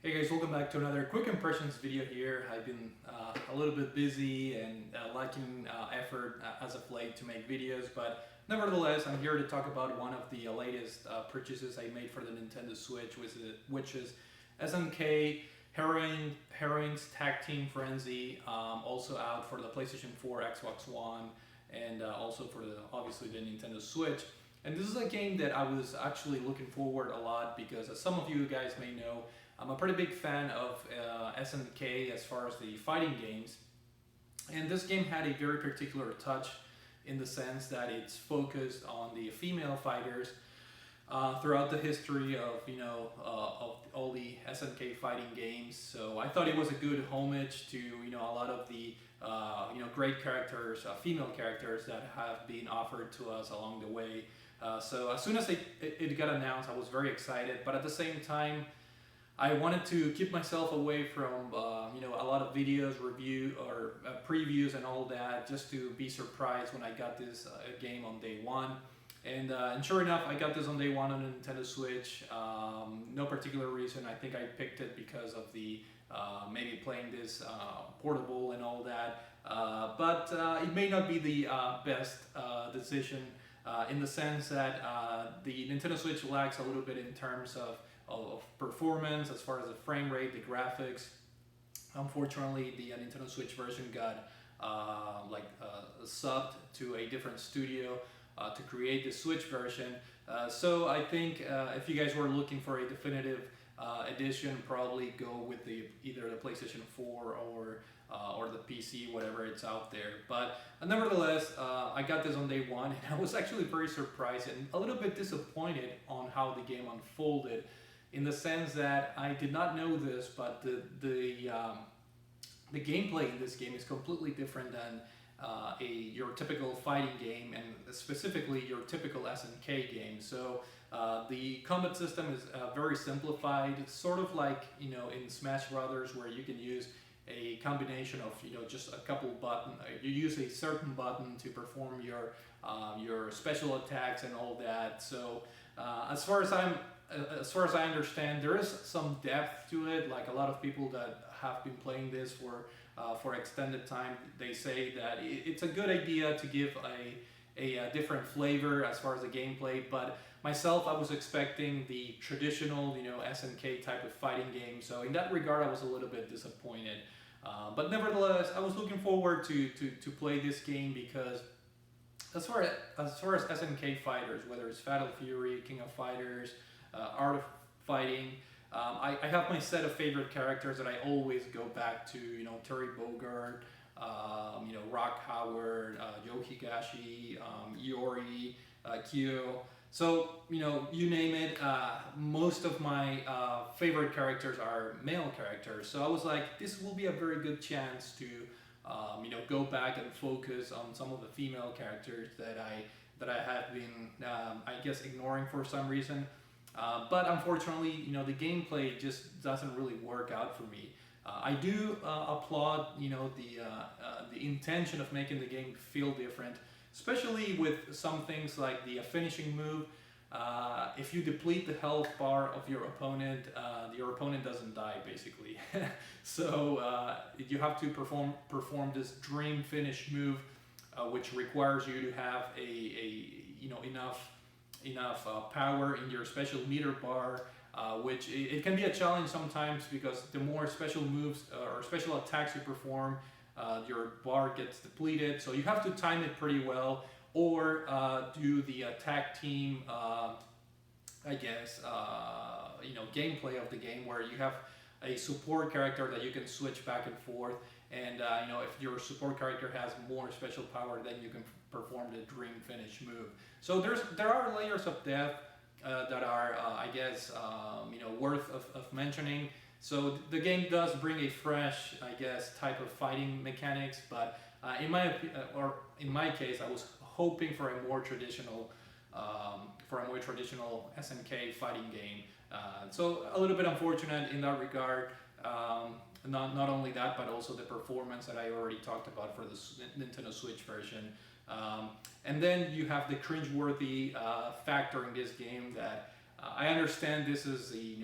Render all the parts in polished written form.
Hey guys, welcome back to another quick impressions video here. I've been a little bit busy and lacking effort as of late to make videos, but nevertheless, I'm here to talk about one of the latest purchases I made for the Nintendo Switch, which is SNK Heroines Tag Team Frenzy, also out for the PlayStation 4, Xbox One, and also for obviously the Nintendo Switch. And this is a game that I was actually looking forward a lot because, as some of you guys may know, I'm a pretty big fan of SNK as far as the fighting games. And this game had a very particular touch in the sense that it's focused on the female fighters throughout the history of of all the SNK fighting games. So I thought it was a good homage to a lot of the great characters, female characters that have been offered to us along the way. So as soon as it got announced, I was very excited. But at the same time, I wanted to keep myself away from a lot of videos, previews, and all that, just to be surprised when I got this game on day one. And sure enough, I got this on day one on the Nintendo Switch. No particular reason. I think I picked it because of the maybe playing this portable and all that. But it may not be the best decision in the sense that the Nintendo Switch lacks a little bit in terms of performance as far as the frame rate, the graphics. Unfortunately, the Nintendo Switch version got subbed to a different studio to create the Switch version. So I think if you guys were looking for a definitive edition, probably go with either the PlayStation 4 or the PC, whatever it's out there. But nevertheless, I got this on day one, and I was actually very surprised and a little bit disappointed on how the game unfolded, in the sense that I did not know this, but the gameplay in this game is completely different than your typical fighting game, and specifically your typical SNK game. So the combat system is very simplified, sort of like in Smash Brothers, where you can use a combination of just a couple buttons. You use a certain button to perform your special attacks and all that. So as far as I understand, there is some depth to it. Like a lot of people that have been playing this for extended time, they say that it's a good idea to give a different flavor as far as the gameplay. But myself, I was expecting the traditional SNK type of fighting game. So in that regard, I was a little bit disappointed. But nevertheless, I was looking forward to play this game because as far as SNK fighters, whether it's Fatal Fury, King of Fighters, Art of Fighting, I have my set of favorite characters that I always go back to. Terry Bogard, Rock Howard, Yo Higashi, Iori, Kyo. So you name it. Most of my favorite characters are male characters. So I was like, this will be a very good chance to go back and focus on some of the female characters that I have been I guess ignoring for some reason. But unfortunately, the gameplay just doesn't really work out for me. I do applaud, the intention of making the game feel different, especially with some things like the finishing move. If you deplete the health bar of your opponent doesn't die, basically. So you have to perform this dream finish move, which requires you to have enough power in your special meter bar, which it can be a challenge sometimes because the more special moves or special attacks you perform, your bar gets depleted. So you have to time it pretty well, or do the tag team, gameplay of the game, where you have a support character that you can switch back and forth. And if your support character has more special power, then you can perform the dream finish move. So there are layers of depth that are, worth of mentioning. So the game does bring a fresh, type of fighting mechanics. But in my case, I was hoping for a more traditional SNK fighting game. So a little bit unfortunate in that regard. Not only that, but also the performance that I already talked about for the Nintendo Switch version. And then you have the cringeworthy factor in this game that I understand this is a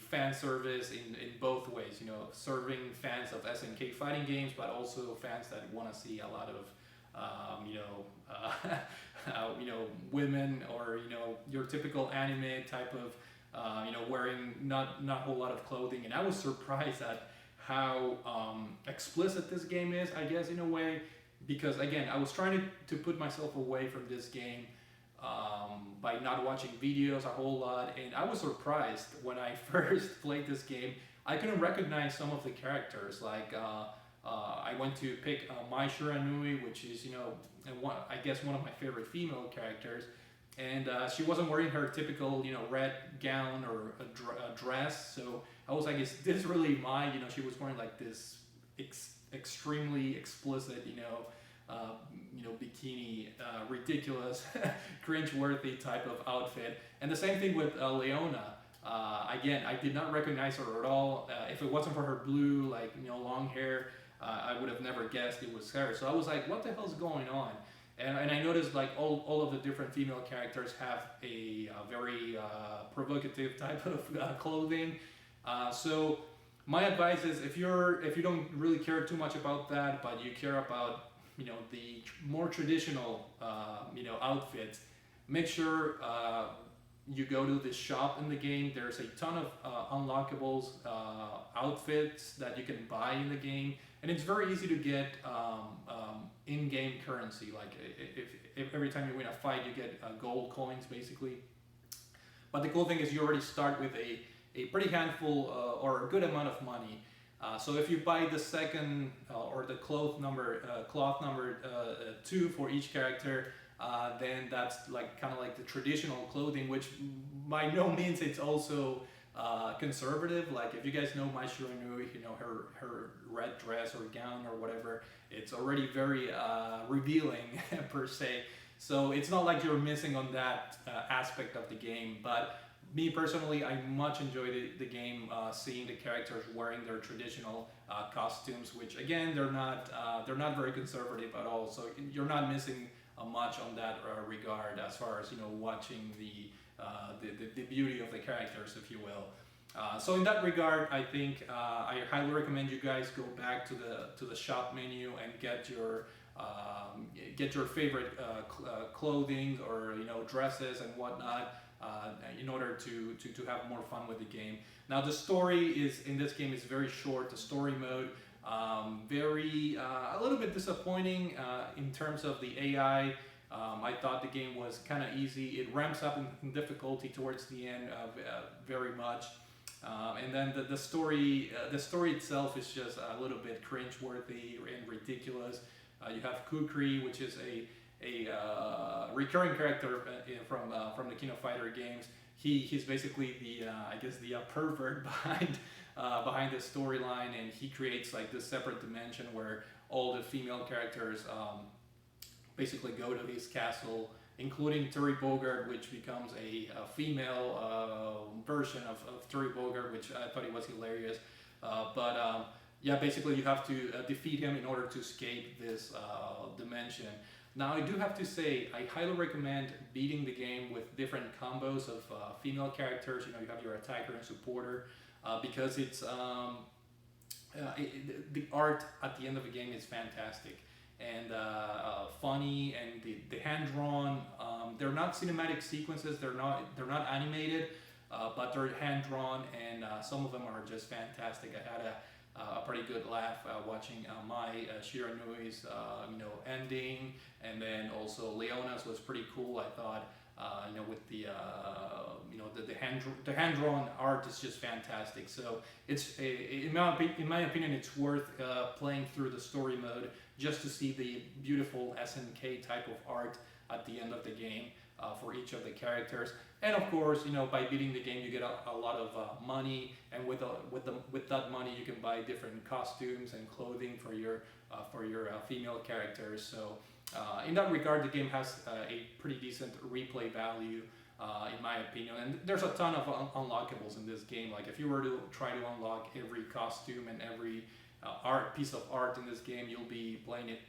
fan service in both ways. Serving fans of SNK fighting games, but also fans that want to see a lot of women, or your typical anime type of wearing not a whole lot of clothing. And I was surprised at how explicit this game is, I guess, in a way, because again, I was trying to put myself away from this game by not watching videos a whole lot, and I was surprised when I first played this game. I couldn't recognize some of the characters. Like I went to pick Mai Shiranui, which is I guess one of my favorite female characters, and she wasn't wearing her typical red gown or a dress. So I was like, is this really Mai? She was wearing like this extremely explicit bikini, ridiculous, cringe-worthy type of outfit. And the same thing with Leona. Again, I did not recognize her at all. If it wasn't for her blue, long hair, I would have never guessed it was her. So I was like, what the hell's going on? And I noticed like all of the different female characters have a very provocative type of clothing. So my advice is, if you don't really care too much about that, but you care about the more traditional outfits, make sure you go to this shop in the game. There's a ton of unlockables, outfits that you can buy in the game, and it's very easy to get in-game currency. Like if every time you win a fight, you get gold coins basically. But the cool thing is, you already start with a pretty handful or a good amount of money. So if you buy the second or the cloth number 2 for each character, then that's kind of like the traditional clothing, which by no means it's also conservative. Like if you guys know Mai Shiranui, her red dress or gown or whatever, it's already very revealing per se. So it's not like you're missing on that aspect of the game. But me personally, I much enjoy the game, seeing the characters wearing their traditional costumes, which again, they're not very conservative at all. So you're not missing much on that regard, as far as watching the beauty of the characters, if you will. So in that regard, I think I highly recommend you guys go back to the shop menu and get your favorite clothing or dresses and whatnot, in order to have more fun with the game. Now the story in this game is very short. The story mode, a little bit disappointing in terms of the AI. I thought the game was kind of easy. It ramps up in difficulty towards the end very much. And then the story itself is just a little bit cringe-worthy and ridiculous. You have Kukri, which is a recurring character from the King of Fighter games. He's basically the pervert behind the storyline, and he creates like this separate dimension where all the female characters basically go to his castle, including Terry Bogard, which becomes a female version of Terry Bogard, which I thought he was hilarious. Yeah, basically you have to defeat him in order to escape this dimension. Now I do have to say, I highly recommend beating the game with different combos of female characters. You have your attacker and supporter, because it's the art at the end of the game is fantastic and funny, and the hand drawn. They're not cinematic sequences. They're not animated, but they're hand drawn, and some of them are just fantastic. I had a pretty good laugh watching Mai Shiranui's ending, and then also Leona's was pretty cool. I thought with the hand drawn art is just fantastic. So it's in my opinion, it's worth playing through the story mode just to see the beautiful SNK type of art at the end of the game for each of the characters. And of course, by beating the game, you get a lot of money, and with that money, you can buy different costumes and clothing for your female characters. So in that regard, the game has a pretty decent replay value, in my opinion. And there's a ton of unlockables in this game. Like if you were to try to unlock every costume and every piece of art in this game, you'll be playing it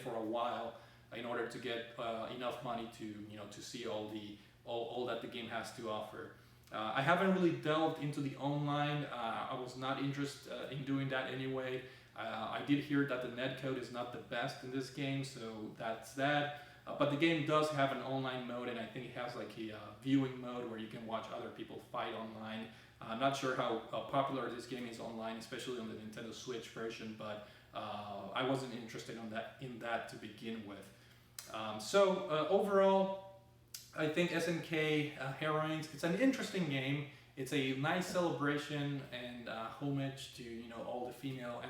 for a while in order to get enough money to see all the all that the game has to offer. I haven't really delved into the online. I was not interested in doing that anyway. I did hear that the netcode is not the best in this game, so that's that. But the game does have an online mode, and I think it has like a viewing mode where you can watch other people fight online. I'm not sure how popular this game is online, especially on the Nintendo Switch version, but I wasn't interested in that to begin with. Overall, I think SNK Heroines, it's an interesting game. It's a nice celebration and homage to all the female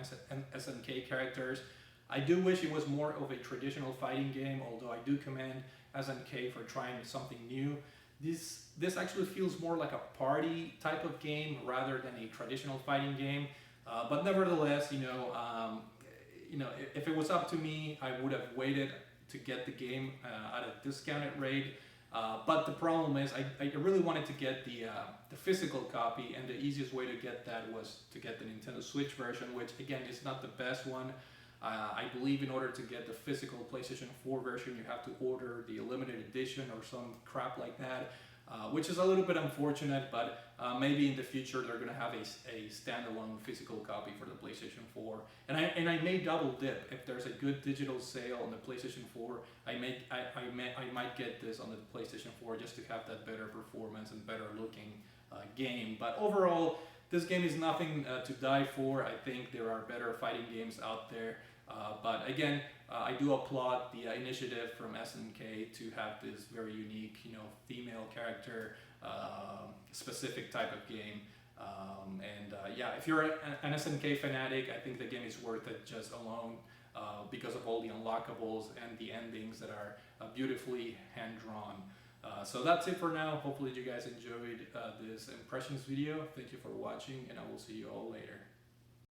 SNK characters. I do wish it was more of a traditional fighting game, although I do commend SNK for trying something new. This actually feels more like a party type of game rather than a traditional fighting game. But nevertheless, if it was up to me, I would have waited to get the game at a discounted rate. But the problem is, I really wanted to get the physical copy, and the easiest way to get that was to get the Nintendo Switch version, which again is not the best one. I believe in order to get the physical PlayStation 4 version, you have to order the limited edition or some crap like that, which is a little bit unfortunate, but maybe in the future they're going to have a standalone physical copy for the PlayStation 4. And I may double dip. If there's a good digital sale on the PlayStation 4, I might get this on the PlayStation 4 just to have that better performance and better looking game. But overall, this game is nothing to die for. I think there are better fighting games out there. But again, I do applaud the initiative from SNK to have this very unique, female character specific type of game. If you're an SNK fanatic, I think the game is worth it just alone because of all the unlockables and the endings that are beautifully hand-drawn. So that's it for now. Hopefully you guys enjoyed this impressions video. Thank you for watching, and I will see you all later.